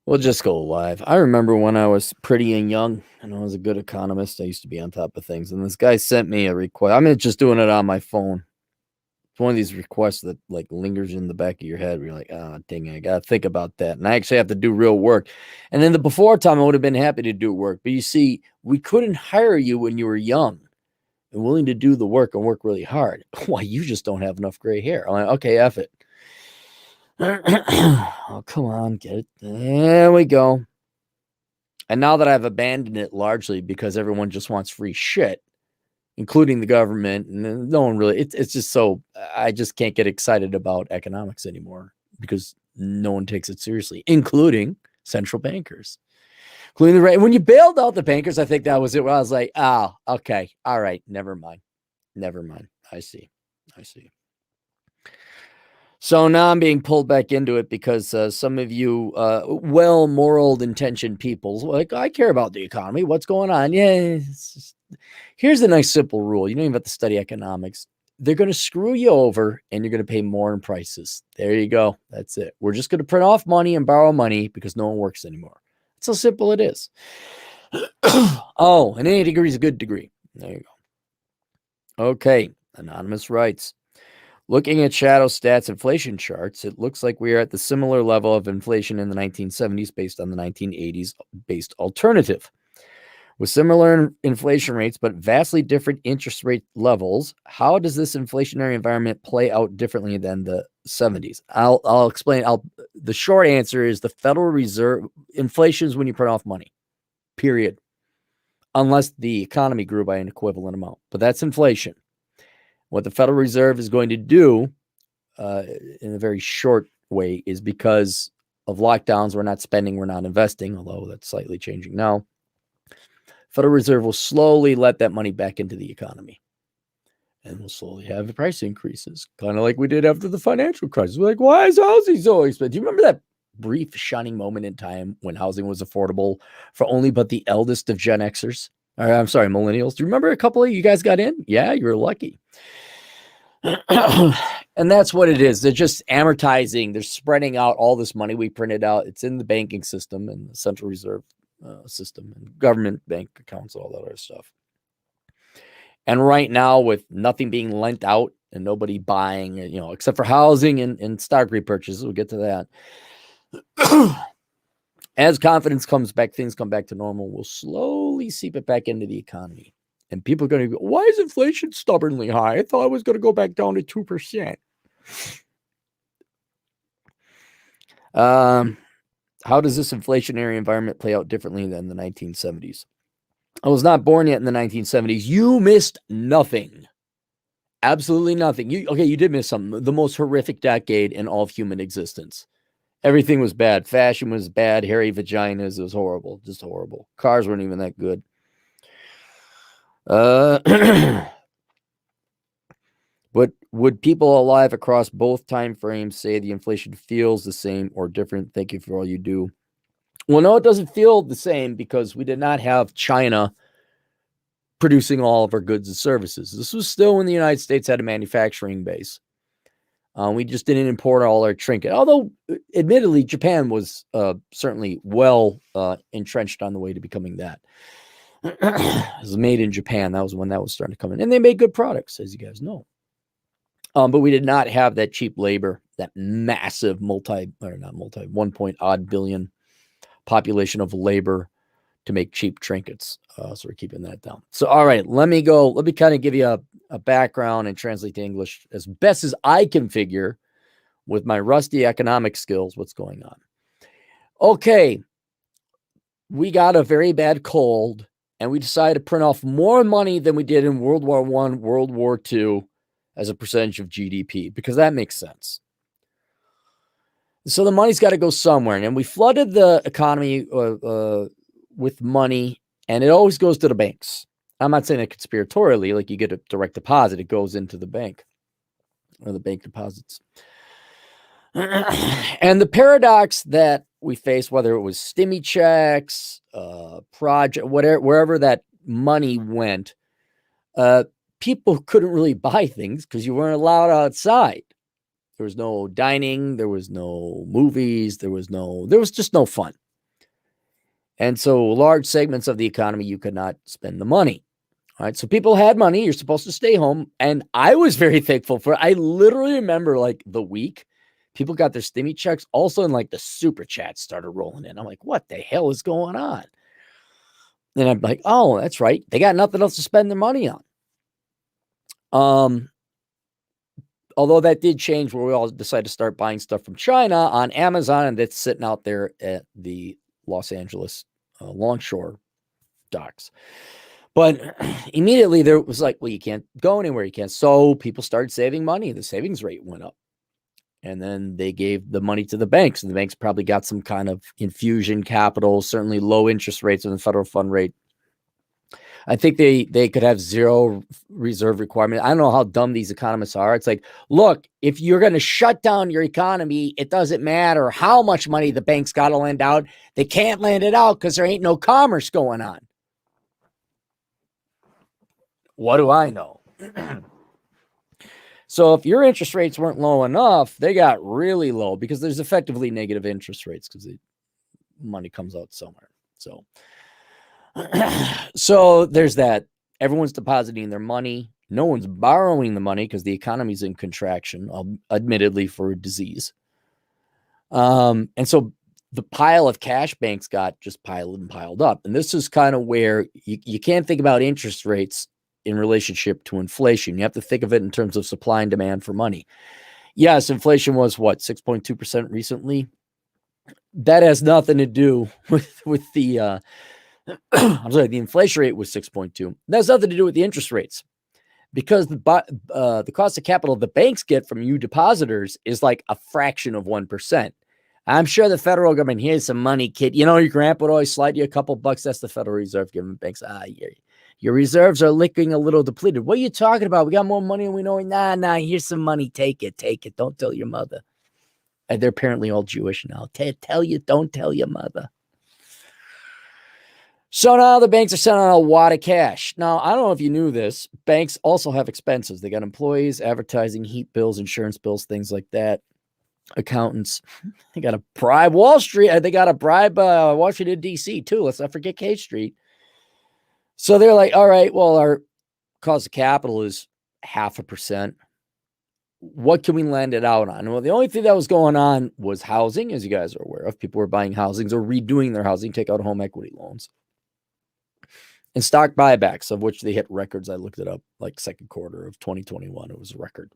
We'll just go live. I remember when I was pretty and young and I was a good economist. I used to be on top of things. And this guy sent me a request. I'm just doing it on my phone. It's one of these requests that like lingers in the back of your head. Where you're like, oh, dang it, I got to think about that. And I actually have to do real work. And in the before time, I would have been happy to do work. But you see, we couldn't hire you when you were young and willing to do the work and work really hard. Why, you just don't have enough gray hair. I'm like, okay, F it. Oh, come on, get it. There we go. And now that I've abandoned it largely because everyone just wants free shit, including the government, and no one really, it's just so, I just can't get excited about economics anymore because no one takes it seriously, including central bankers. Including the right. When you bailed out the bankers, I think that was it. Where I was like, oh, okay. All right. Never mind. Never mind. I see. So now I'm being pulled back into it because some of you well moral intentioned people like, I care about the economy. What's going on? Yeah. Here's the nice simple rule. You don't even have to study economics. They're going to screw you over and you're going to pay more in prices. There you go. That's it. We're just going to print off money and borrow money because no one works anymore. That's how simple it is. Oh, and any degree is a good degree. There you go. Okay. Anonymous writes, looking at shadow stats inflation charts, it looks like we are at the similar level of inflation in the 1970s based on the 1980s based alternative. With similar inflation rates but vastly different interest rate levels, how does this inflationary environment play out differently than the 70s? I'll explain. The short answer is the Federal Reserve, inflation is when you print off money, period. Unless the economy grew by an equivalent amount. But that's inflation. What the Federal Reserve is going to do in a very short way is because of lockdowns, we're not spending, we're not investing, although that's slightly changing now. Federal Reserve will slowly let that money back into the economy. And we'll slowly have the price increases, kind of like we did after the financial crisis. We're like, why is housing so expensive? Do you remember that brief shining moment in time when housing was affordable for only but the eldest of Gen Xers? I'm sorry, millennials. Do you remember a couple of you guys got in? Yeah, you were lucky. And that's what it is. They're just amortizing. They're spreading out all this money we printed out. It's in the banking system and the Central Reserve system and government bank accounts, all that other stuff. And right now, with nothing being lent out and nobody buying, except for housing and stock repurchases, we'll get to that. As confidence comes back, things come back to normal. We'll slowly seep it back into the economy. And people are going to go, why is inflation stubbornly high? I thought it was going to go back down to 2%. How does this inflationary environment play out differently than the 1970s? I was not born yet in the 1970s. You missed nothing. Absolutely nothing. You did miss something. The most horrific decade in all of human existence. Everything was bad. Fashion was bad. Hairy vaginas. It was horrible. Just horrible. Cars weren't even that good. But would people alive across both time frames say the inflation feels the same or different? Thank you for all you do. Well, no, it doesn't feel the same because we did not have China producing all of our goods and services. This was still when the United States had a manufacturing base. We just didn't import all our trinket. Although, admittedly, Japan was certainly well entrenched on the way to becoming that. It was made in Japan. That was when that was starting to come in. And they made good products, as you guys know. But we did not have that cheap labor, that massive 1 billion population of labor to make cheap trinkets. So we're keeping that down. So, all right, let me kind of give you a background and translate to English as best as I can figure with my rusty economic skills what's going on. Okay, we got a very bad cold, and we decided to print off more money than we did in World War I, World War II as a percentage of GDP, because that makes sense. So the money's got to go somewhere, and we flooded the economy with money, and it always goes to the banks. I'm not saying it conspiratorially, like you get a direct deposit, it goes into the bank or the bank deposits. And the paradox that we face, whether it was stimmy checks, project, whatever, wherever that money went, people couldn't really buy things because you weren't allowed outside. There was no dining, there was no movies, there was just no fun. And so large segments of the economy, you could not spend the money. All right. So people had money. You're supposed to stay home. And I was very thankful for it. I literally remember like the week people got their stimmy checks. Also, and like the super chats started rolling in. I'm like, what the hell is going on? And I'm like, oh, that's right. They got nothing else to spend their money on. Although that did change where we all decided to start buying stuff from China on Amazon, and that's sitting out there at the Los Angeles Longshore docks. But immediately there was like, well, you can't go anywhere. You can't. So people started saving money. The savings rate went up. And then they gave the money to the banks. And the banks probably got some kind of infusion capital, certainly low interest rates on the federal fund rate. I think they could have zero reserve requirement. I don't know how dumb these economists are. It's like, look, if you're going to shut down your economy, it doesn't matter how much money the banks got to lend out. They can't lend it out because there ain't no commerce going on. What do I know? So if your interest rates weren't low enough, they got really low because there's effectively negative interest rates because the money comes out somewhere. So there's that. Everyone's depositing their money. No one's borrowing the money because the economy's in contraction, admittedly for a disease. And so the pile of cash banks got just piled up. And this is kind of where you can't think about interest rates in relationship to inflation. You have to think of it in terms of supply and demand for money. Yes, inflation was what, 6.2% recently? That has nothing to do with the I'm sorry, the inflation rate was 6.2. That has nothing to do with the interest rates because the cost of capital the banks get from you depositors is like a fraction of 1%. I'm sure the federal government, here's some money, kid. You know, your grandpa would always slide you a couple bucks. That's the Federal Reserve giving banks. Your reserves are looking a little depleted. What are you talking about? We got more money and we know. Nah, here's some money. Take it. Don't tell your mother. And they're apparently all Jewish now. Don't tell your mother. So now the banks are sending out a wad of cash. Now, I don't know if you knew this. Banks also have expenses. They got employees, advertising, heat bills, insurance bills, things like that. Accountants. They got to bribe Wall Street. They got to bribe Washington, D.C. too. Let's not forget K Street. So they're like, all right, well, our cost of capital is 0.5%. What can we lend it out on? Well, the only thing that was going on was housing, as you guys are aware of. People were buying housings or redoing their housing, take out home equity loans. And stock buybacks, of which they hit records. I looked it up like second quarter of 2021. It was a record.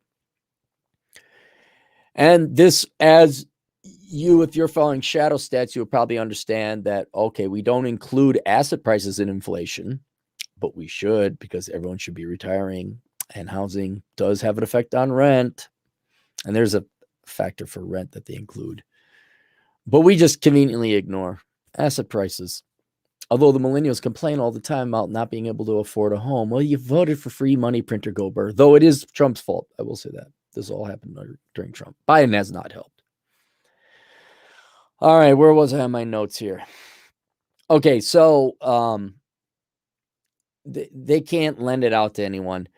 And this, as you, if you're following shadow stats, you'll probably understand that, okay, we don't include asset prices in inflation, but we should because everyone should be retiring and housing does have an effect on rent. And there's a factor for rent that they include. But we just conveniently ignore asset prices. Although the millennials complain all the time about not being able to afford a home. Well, you voted for free money printer Gober, though it is Trump's fault. I will say that. This all happened during Trump. Biden has not helped. All right, where was I on my notes here? Okay, so they can't lend it out to anyone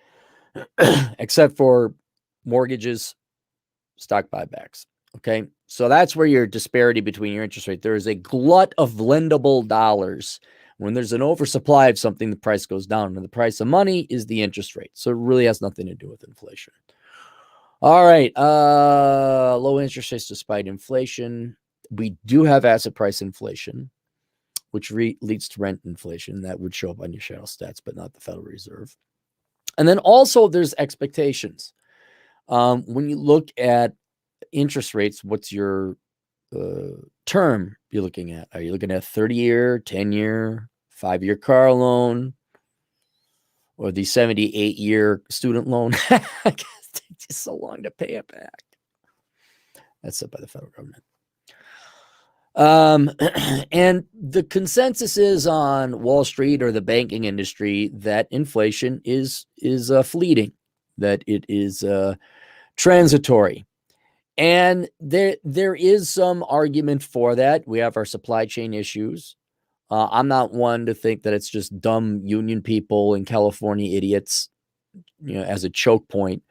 except for mortgages, stock buybacks. Okay, so that's where your disparity between your interest rate. There is a glut of lendable dollars. When there's an oversupply of something, the price goes down, and the price of money is the interest rate. So it really has nothing to do with inflation. All right, low interest rates despite inflation. We do have asset price inflation, which leads to rent inflation. That would show up on your shadow stats, but not the Federal Reserve. And then also there's expectations. When you look at interest rates, what's your term you're looking at? Are you looking at 30-year, 10-year, 5-year car loan, or the 78-year student loan? I guess it takes you so long to pay it back. That's set by the federal government. And the consensus is on Wall Street or the banking industry that inflation is fleeting, that it is transitory. And there is some argument for that. We have our supply chain issues. I'm not one to think that it's just dumb union people in California idiots, as a choke point.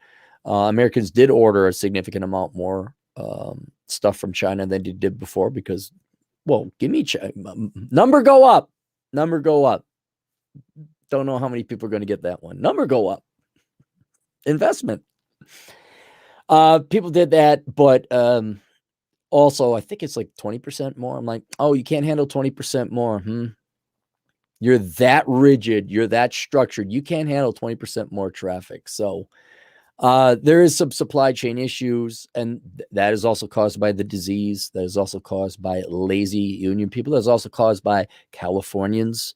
Americans did order a significant amount more stuff from China than they did before because Whoa, give me number go up. Number go up. Don't know how many people are going to get that one. Number go up. Investment. People did that, but also I think it's like 20% more. I'm like, oh, you can't handle 20% more. You're that rigid. You're that structured. You can't handle 20% more traffic. So there is some supply chain issues, and that is also caused by the disease. That is also caused by lazy union people. That is also caused by Californians.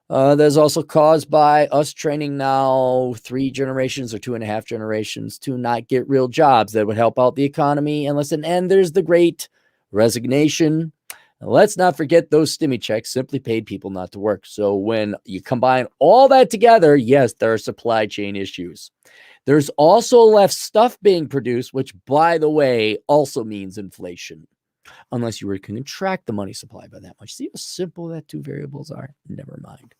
That's also caused by us training now 3 generations or 2.5 generations to not get real jobs that would help out the economy. And listen, and there's the great resignation. And let's not forget those stimmy checks simply paid people not to work. So when you combine all that together, yes, there are supply chain issues. There's also less stuff being produced, which, by the way, also means inflation. Unless you were to contract the money supply by that much. See how simple that 2 variables are? Never mind.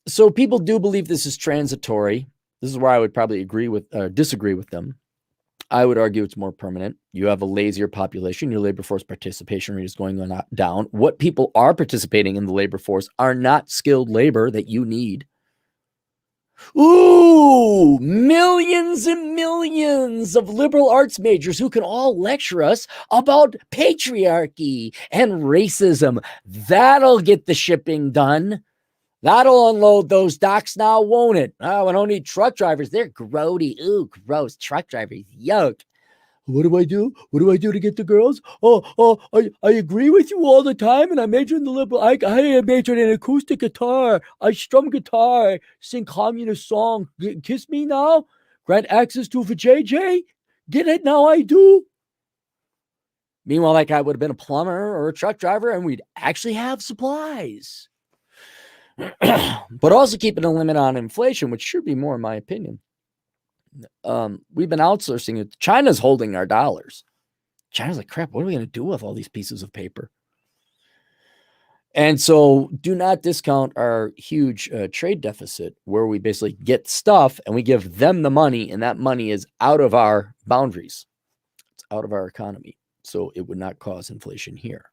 So people do believe this is transitory. This is where I would probably disagree with them. I would argue it's more permanent. You have a lazier population. Your labor force participation rate is going down. What people are participating in the labor force are not skilled labor that you need. Ooh, millions and millions of liberal arts majors who can all lecture us about patriarchy and racism. That'll get the shipping done. That'll unload those docks now, won't it? Oh, I don't need truck drivers. They're grody. Ooh, gross. Truck drivers. Yuck. What do I do? What do I do to get the girls? I agree with you all the time, and I major in the liberal. I majored in acoustic guitar. I strum guitar, sing communist song. Kiss me now. Grant access to for JJ. Get it now? I do. Meanwhile, that guy would have been a plumber or a truck driver, and we'd actually have supplies. But also keeping a limit on inflation, which should be more, in my opinion. We've been outsourcing it. China's holding our dollars. China's like, crap, what are we going to do with all these pieces of paper? And so do not discount our huge trade deficit, where we basically get stuff and we give them the money, and that money is out of our boundaries. It's out of our economy. So it would not cause inflation here.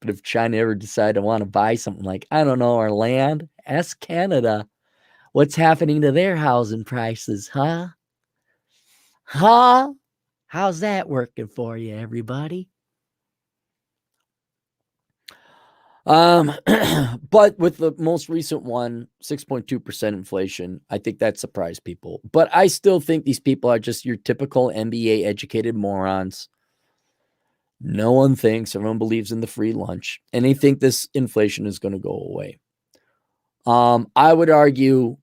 But if China ever decided to want to buy something like, I don't know, our land, ask Canada. What's happening to their housing prices, huh? Huh? How's that working for you, everybody? But with the most recent one, 6.2% inflation, I think that surprised people. But I still think these people are just your typical MBA educated morons. No one thinks, everyone believes in the free lunch, and they think this inflation is going to go away. I would argue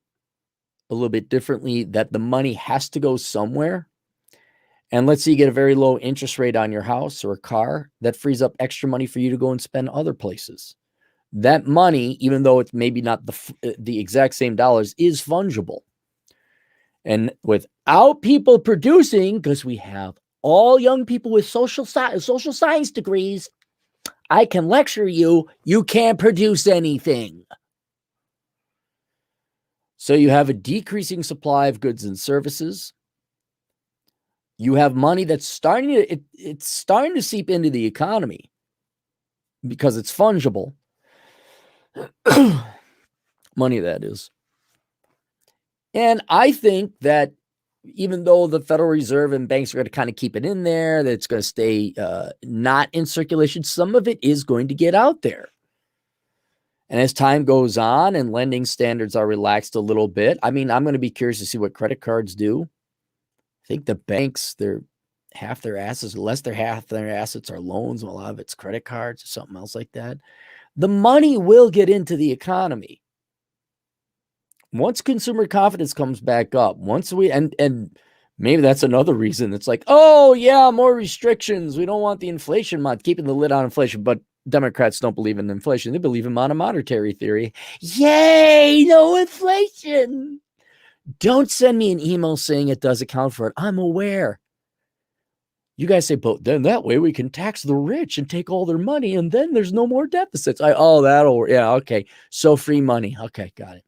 a little bit differently that the money has to go somewhere. And let's say you get a very low interest rate on your house or a car, that frees up extra money for you to go and spend other places. That money, even though it's maybe not the exact same dollars, is fungible. And without people producing, because we have all young people with social science degrees, I can lecture you, you can't produce anything. So you have a decreasing supply of goods and services. You have money that's starting to seep into the economy because it's fungible. Money, that is. And I think that even though the Federal Reserve and banks are going to kind of keep it in there, that it's going to stay not in circulation, some of it is going to get out there. And as time goes on and lending standards are relaxed a little bit, I mean, I'm going to be curious to see what credit cards do. I think the banks, half their assets are loans, and a lot of it's credit cards or something else like that. The money will get into the economy. Once consumer confidence comes back up, and maybe that's another reason. It's like, oh yeah, more restrictions. We don't want the inflation keeping the lid on inflation, but Democrats don't believe in inflation. They believe in monetary theory. Yay, no inflation. Don't send me an email saying it does account for it. I'm aware. You guys say, but then that way we can tax the rich and take all their money, and then there's no more deficits. Okay. So free money. Okay, got it.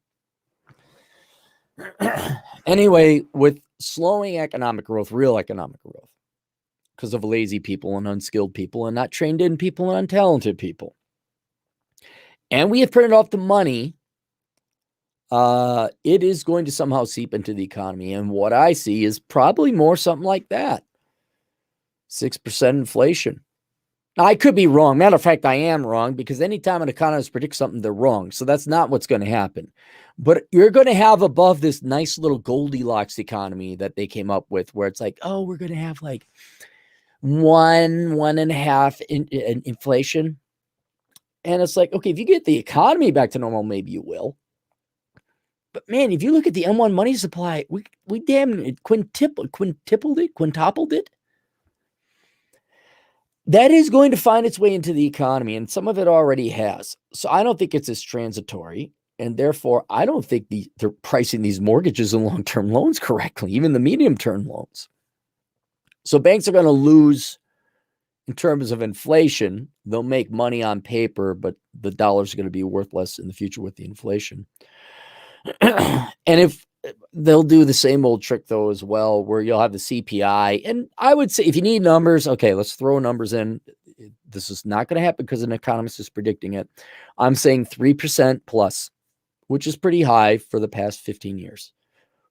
Anyway, with slowing economic growth, real economic growth, because of lazy people and unskilled people and not trained in people and untalented people. And we have printed off the money. It is going to somehow seep into the economy. And what I see is probably more something like that. 6% inflation. Now, I could be wrong. Matter of fact, I am wrong, because anytime an economist predicts something, they're wrong. So that's not what's going to happen. But you're going to have above this nice little Goldilocks economy that they came up with, where it's like, oh, we're going to have like 1.5 in inflation. And it's like, okay, if you get the economy back to normal, maybe you will. But man, if you look at the M1 money supply, we damn quintupled it. That is going to find its way into the economy, and some of it already has. So I don't think it's as transitory, and therefore I don't think they're pricing these mortgages and long-term loans correctly, even the medium-term loans. So banks are going to lose in terms of inflation. They'll make money on paper, but the dollar's going to be worth less in the future with the inflation. And if they'll do the same old trick though as well, where you'll have the CPI. And I would say if you need numbers, okay, let's throw numbers in. This is not going to happen because an economist is predicting it. I'm saying 3% plus, which is pretty high for the past 15 years.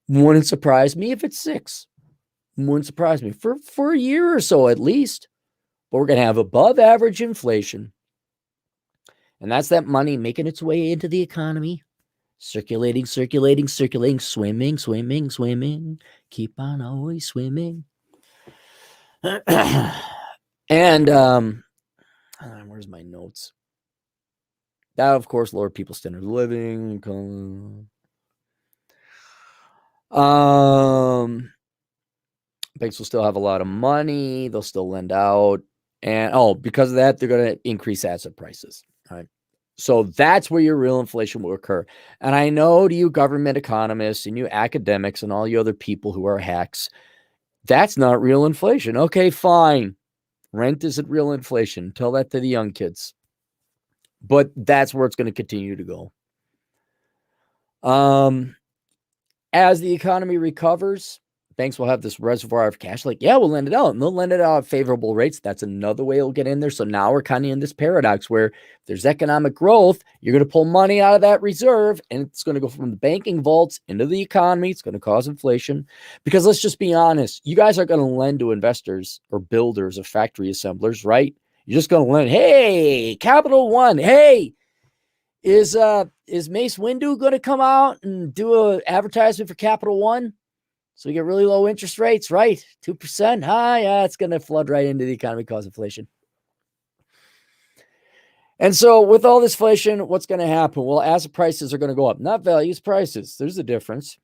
Wouldn't surprise me if it's 6. Wouldn't surprise me for a year or so at least. But we're going to have above average inflation. And that's that money making its way into the economy. Circulating, swimming. Keep on always swimming. And where's my notes? That, of course, lower people's standard of living. Banks will still have a lot of money. They'll still lend out. And, because of that, they're going to increase asset prices. All right. So that's where your real inflation will occur. And I know to you government economists and you academics and all you other people who are hacks, that's not real inflation. Okay, fine. Rent isn't real inflation. Tell that to the young kids. But that's where it's going to continue to go. As the economy recovers, banks will have this reservoir of cash. Like, yeah, we'll lend it out. And they'll lend it out at favorable rates. That's another way it'll get in there. So now we're kind of in this paradox where if there's economic growth, you're going to pull money out of that reserve, and it's going to go from the banking vaults into the economy. It's going to cause inflation. Because let's just be honest, you guys are going to lend to investors or builders or factory assemblers, right? You're just going to lend. Hey, Capital One. Hey, is Mace Windu going to come out and do an advertisement for Capital One? So you get really low interest rates, right? 2%. Yeah, it's going to flood right into the economy, cause inflation. And so with all this inflation, what's going to happen? Well, asset prices are going to go up, not values, prices. There's a difference.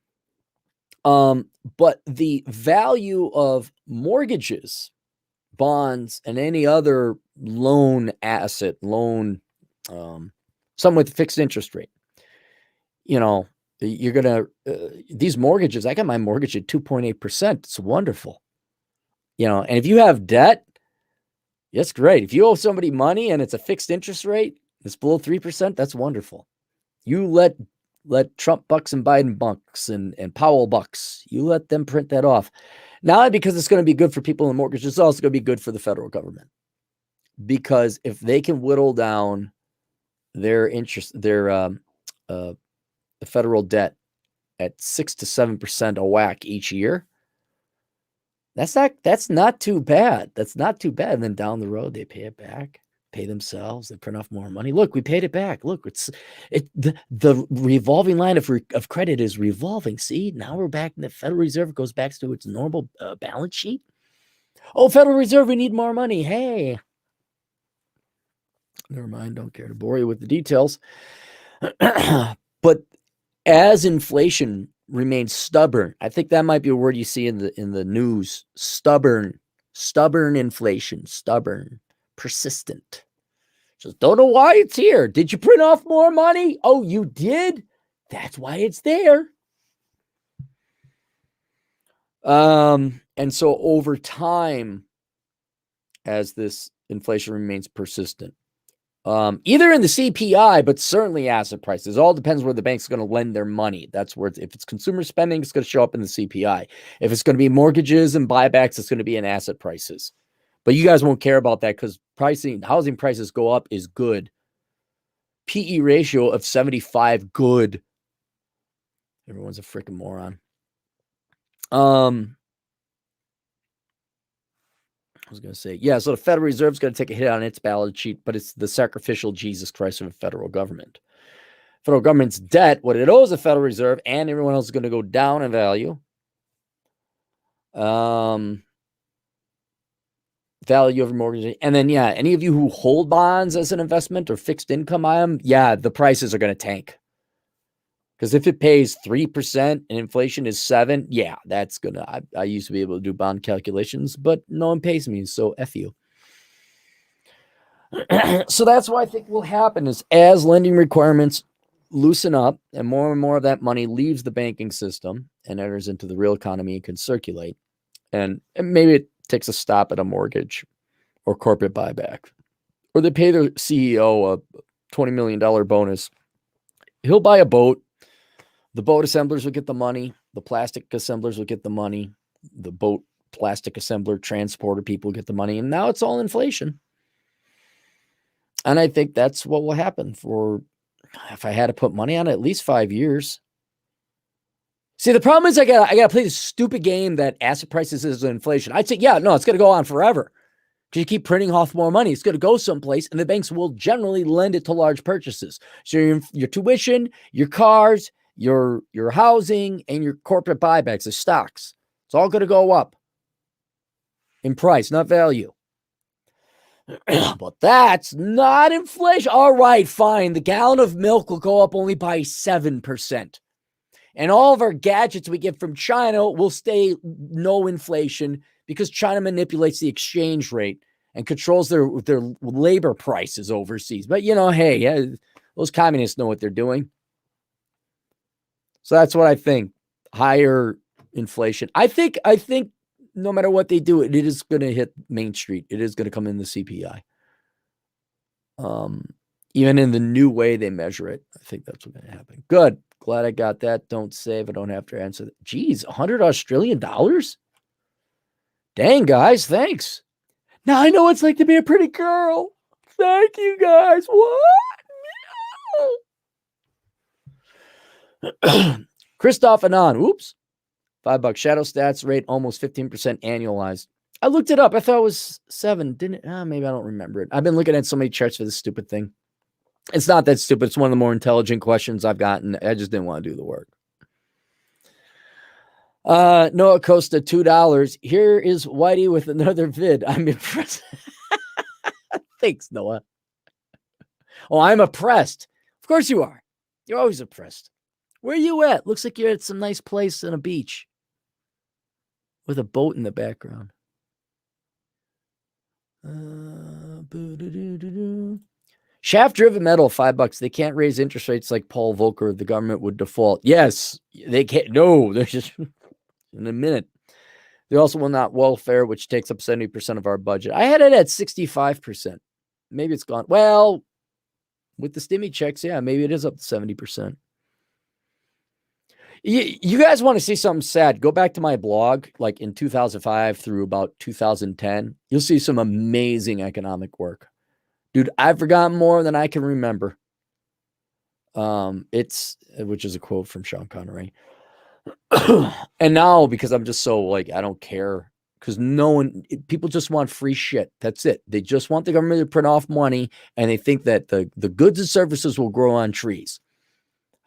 But the value of mortgages, bonds, and any other loan asset, some with fixed interest rate, you're going to, these mortgages, I got my mortgage at 2.8%. It's wonderful. And if you have debt, that's great. If you owe somebody money and it's a fixed interest rate, it's below 3%, that's wonderful. You let Trump bucks and Biden bucks and Powell bucks, you let them print that off. Not because it's going to be good for people in mortgages, it's also going to be good for the federal government. Because if they can whittle down their interest, the federal debt at 6 to 7% a whack each year, that's not too bad. That's not too bad. And then down the road, they pay it back, pay themselves, they print off more money. Look, we paid it back. Look, the revolving line of credit is revolving. See, now we're back. The Federal Reserve goes back to its normal balance sheet. Oh, Federal Reserve, we need more money. Hey, never mind. Don't care to bore you with the details. But as inflation remains stubborn, I think that might be a word you see in the news. Stubborn inflation, persistent. Just don't know why it's here. Did you print off more money? Oh, you did? That's why it's there. And so over time, as this inflation remains persistent, either in the CPI, but certainly asset prices. All depends where the bank's going to lend their money. That's where if it's consumer spending, it's going to show up in the CPI. If it's going to be mortgages and buybacks, it's going to be in asset prices. But you guys won't care about that because housing prices go up is good. PE ratio of 75, good. Everyone's a freaking moron. I was going to say, yeah, so the Federal Reserve's going to take a hit on its balance sheet, but it's the sacrificial Jesus Christ of the federal government. Federal government's debt, what it owes the Federal Reserve and everyone else is going to go down in value. Value of mortgage. And then, yeah, any of you who hold bonds as an investment or fixed income item, yeah, the prices are going to tank. Because if it pays 3% and inflation is 7%, yeah, that's going to, I used to be able to do bond calculations, but no one pays me, so F you. So that's what I think will happen is as lending requirements loosen up and more of that money leaves the banking system and enters into the real economy and can circulate. And maybe it takes a stop at a mortgage or corporate buyback. Or they pay their CEO a $20 million bonus. He'll buy a boat. The boat assemblers will get the money. The plastic assemblers will get the money. The boat plastic assembler transporter people get the money. And now it's all inflation. And I think that's what will happen for, if I had to put money on it, at least 5 years. See, the problem is I gotta play this stupid game that asset prices is inflation. I'd say, yeah, no, it's going to go on forever. Because you keep printing off more money. It's going to go someplace, and the banks will generally lend it to large purchases. So your tuition, your cars, your housing, and your corporate buybacks, the stocks, it's all going to go up in price, not value. But that's not inflation. All right, fine. The gallon of milk will go up only by 7%. And all of our gadgets we get from China will stay no inflation because China manipulates the exchange rate and controls their labor prices overseas. But, hey, those communists know what they're doing. So that's what I think. Higher inflation. I think no matter what they do, it is going to hit Main Street. It is going to come in the CPI. Even in the new way they measure it, I think that's what's going to happen. Good. Glad I got that. Don't save. I don't have to answer that. Geez, 100 Australian dollars? Dang, guys, thanks. Now I know what it's like to be a pretty girl. Thank you, guys. What? Christoph Anon. Oops. $5. Shadow stats rate almost 15% annualized. I looked it up. I thought it was 7. Didn't it? Maybe I don't remember it. I've been looking at so many charts for this stupid thing. It's not that stupid. It's one of the more intelligent questions I've gotten. I just didn't want to do the work. Noah Costa, $2. Here is Whitey with another vid. I'm impressed. Thanks, Noah. Oh, I'm oppressed. Of course you are. You're always oppressed. Where are you at? Looks like you're at some nice place on a beach with a boat in the background. Shaft-driven metal, $5. They can't raise interest rates like Paul Volcker. The government would default. Yes, they can't. No, they're just in a minute. They also will not welfare, which takes up 70% of our budget. I had it at 65%. Maybe it's gone. Well, with the stimmy checks, yeah, maybe it is up to 70%. You guys want to see something sad? Go back to my blog, like in 2005 through about 2010. You'll see some amazing economic work. Dude, I've forgotten more than I can remember. Which is a quote from Sean Connery. And now, because I'm just so I don't care, because people just want free shit. That's it. They just want the government to print off money, and they think that the goods and services will grow on trees.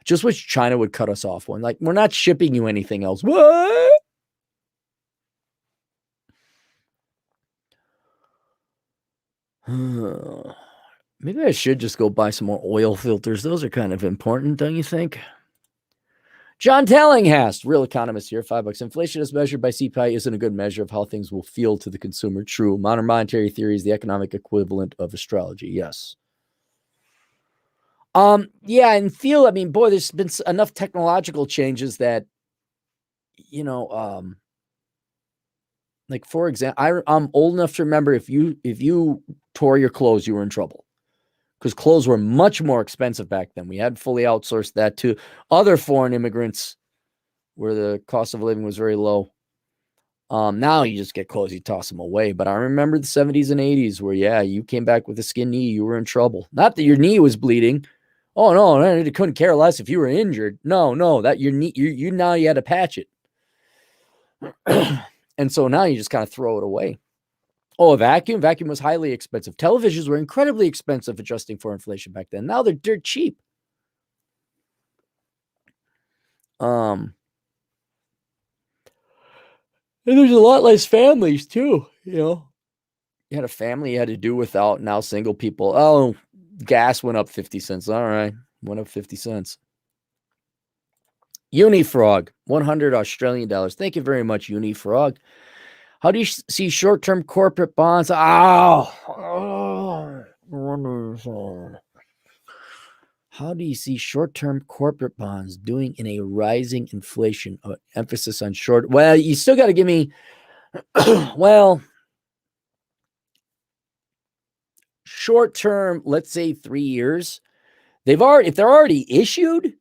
Just wish China would cut us off one. Like, we're not shipping you anything else. What? Maybe I should just go buy some more oil filters. Those are kind of important, don't you think? John Tallinghast, real economist here, $5. Inflation as measured by CPI isn't a good measure of how things will feel to the consumer. True. Modern monetary theory is the economic equivalent of astrology. Yes. Yeah, and feel, there's been enough technological changes that, like, for example, I'm old enough to remember if you tore your clothes, you were in trouble. Because clothes were much more expensive back then. We had fully outsourced that to other foreign immigrants where the cost of living was very low. Now you just get clothes, you toss them away. But I remember the 70s and 80s where, yeah, you came back with a skin knee, you were in trouble. Not that your knee was bleeding. Oh no, I couldn't care less if you were injured. No, that your knee, you now you had to patch it. And so now you just kind of throw it away. Oh, a vacuum? Vacuum was highly expensive. Televisions were incredibly expensive adjusting for inflation back then. Now they're dirt cheap. And there's a lot less families too, you know. You had a family you had to do without. Now single people. Oh, gas went up 50 cents. All right. Went up 50 cents. Unifrog, 100 Australian dollars. Thank you very much, Unifrog. How do you see short-term corporate bonds? How do you see short-term corporate bonds doing in a rising inflation? Emphasis on short. Well, you still got to give me, well, short-term, let's say 3 years. If they've already issued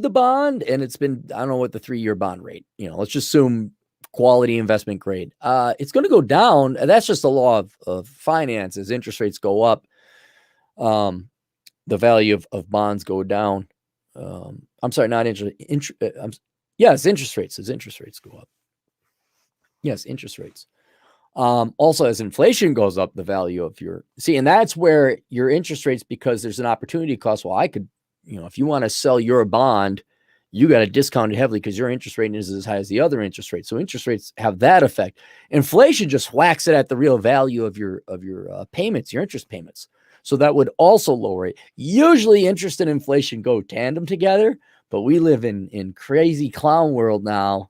the bond and it's been, I don't know what the 3-year bond rate, let's just assume quality investment grade. It's going to go down. That's just the law of finance. As interest rates go up, the value of bonds go down. I'm sorry, not interest. Yes, interest rates. As interest rates go up. Yes, interest rates. Also, as inflation goes up, the value of and that's where your interest rates, because there's an opportunity cost. Well, I could, if you want to sell your bond, you got to discount it heavily because your interest rate is as high as the other interest rate. So interest rates have that effect. Inflation just whacks it at the real value of your payments, your interest payments. So that would also lower it. Usually interest and inflation go tandem together, but we live in crazy clown world now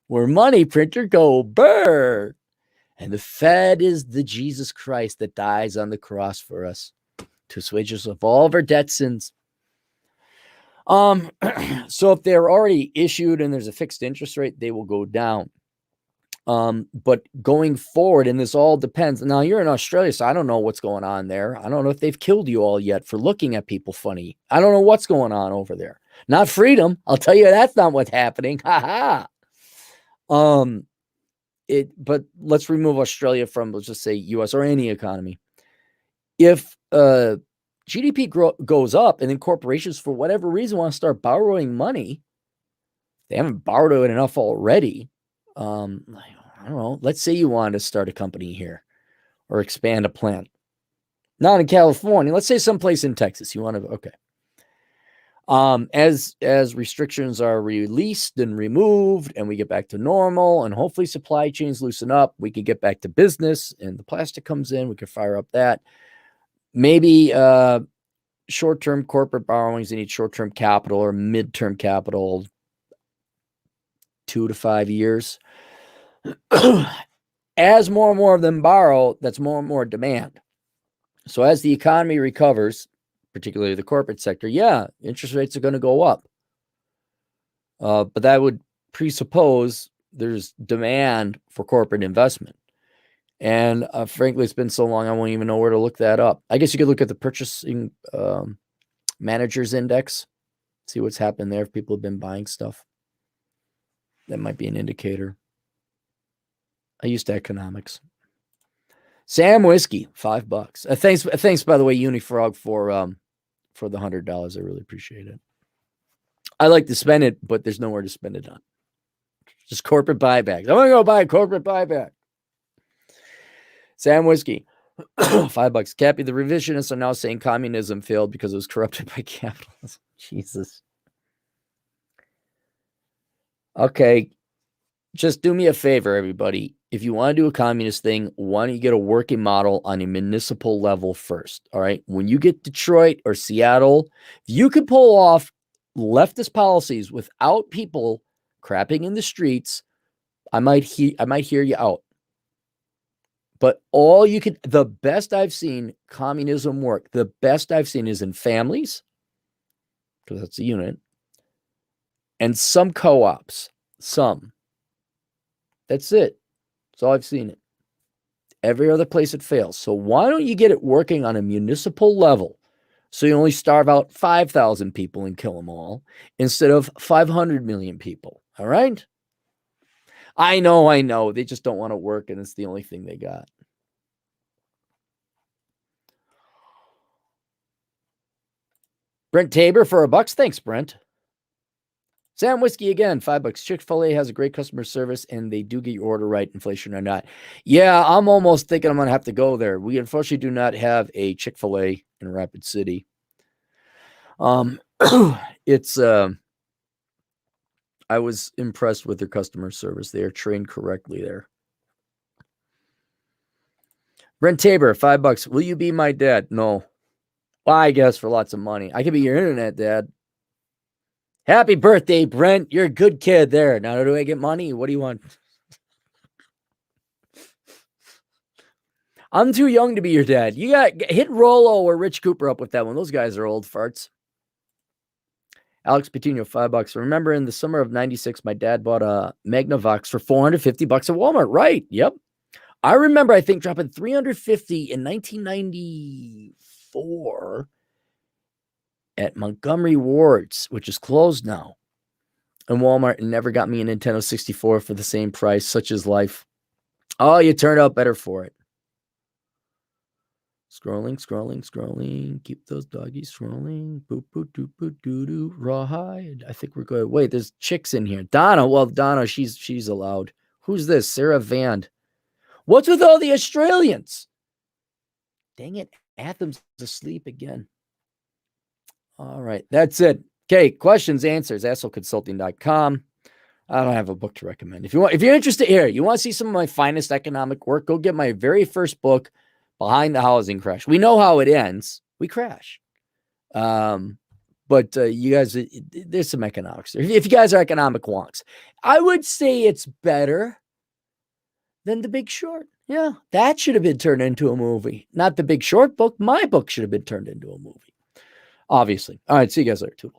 where money printer go burr. And the Fed is the Jesus Christ that dies on the cross for us to assuage us of all of our debt sins. So if they're already issued and there's a fixed interest rate, they will go down. But going forward, and this all depends. Now you're in Australia, so I don't know what's going on there. I don't know if they've killed you all yet for looking at people funny. I don't know what's going on over there. Not freedom. I'll tell you, that's not what's happening. Ha ha. But let's remove Australia from, let's just say US or any economy. If GDP goes up and then corporations, for whatever reason, want to start borrowing money, they haven't borrowed it enough already. I don't know. Let's say you wanted to start a company here or expand a plant. Not in California. Let's say someplace in Texas. You want to, okay. As restrictions are released and removed and we get back to normal and hopefully supply chains loosen up, we could get back to business and the plastic comes in, we could fire up that. Maybe short-term corporate borrowings, they need short-term capital or mid-term capital, 2 to 5 years. As more and more of them borrow, that's more and more demand. So as the economy recovers, particularly the corporate sector, yeah, interest rates are going to go up. But that would presuppose there's demand for corporate investment. And frankly, it's been so long, I won't even know where to look that up. I guess you could look at the purchasing managers index, see what's happened there if people have been buying stuff. That might be an indicator. I used to economics. Sam Whiskey, $5. Thanks, by the way, Unifrog, for the $100. I really appreciate it. I like to spend it, but there's nowhere to spend it on. Just corporate buybacks. I'm gonna go buy a corporate buyback. Sam Whiskey, $5. Cappy, the revisionists are now saying communism failed because it was corrupted by capitalism. Jesus. Okay, just do me a favor, everybody. If you want to do a communist thing, why don't you get a working model on a municipal level first? All right. When you get Detroit or Seattle, if you can pull off leftist policies without people crapping in the streets, I might hear you out. But the best I've seen communism work, the best I've seen is in families, because that's a unit, and some co-ops, some. That's it. That's all I've seen it. Every other place it fails. So why don't you get it working on a municipal level so you only starve out 5,000 people and kill them all instead of 500 million people? All right? I know. They just don't want to work, and it's the only thing they got. Brent Tabor for $1. Thanks, Brent. Sam Whiskey again, $5. Chick-fil-A has a great customer service, and they do get your order right, inflation or not. Yeah, I'm almost thinking I'm going to have to go there. We unfortunately do not have a Chick-fil-A in Rapid City. It's I was impressed with their customer service. They are trained correctly there. Brent Tabor, $5. Will you be my dad? No. Well, I guess for lots of money. I could be your internet dad. Happy birthday, Brent. You're a good kid there. Now, do I get money? What do you want? I'm too young to be your dad. You got hit Rollo or Rich Cooper up with that one. Those guys are old farts. Alex Patino, $5. Remember in the summer of 96, my dad bought a Magnavox for $450 at Walmart. Right. Yep. I remember, I think, dropping $350 in 1994 at Montgomery Ward's, which is closed now. And Walmart never got me a Nintendo 64 for the same price. Such is life. Oh, you turned out better for it. Scrolling. Keep those doggies scrolling. Boop, boop, doop, boop, doo, doo. Rawhide. I think we're good. Wait, there's chicks in here. Donna. Well, Donna, she's allowed. Who's this? Sarah Vand. What's with all the Australians? Dang it. Athem's asleep again. All right. That's it. Okay. Questions, answers, assholeconsulting.com. I don't have a book to recommend. If you're interested here, you want to see some of my finest economic work, go get my very first book, Behind the Housing Crash. We know how it ends. We crash. But you guys, there's some economics there. If you guys are economic wonks, I would say it's better than The Big Short. Yeah, that should have been turned into a movie. Not The Big Short book. My book should have been turned into a movie. Obviously. All right, see you guys later. Toodles.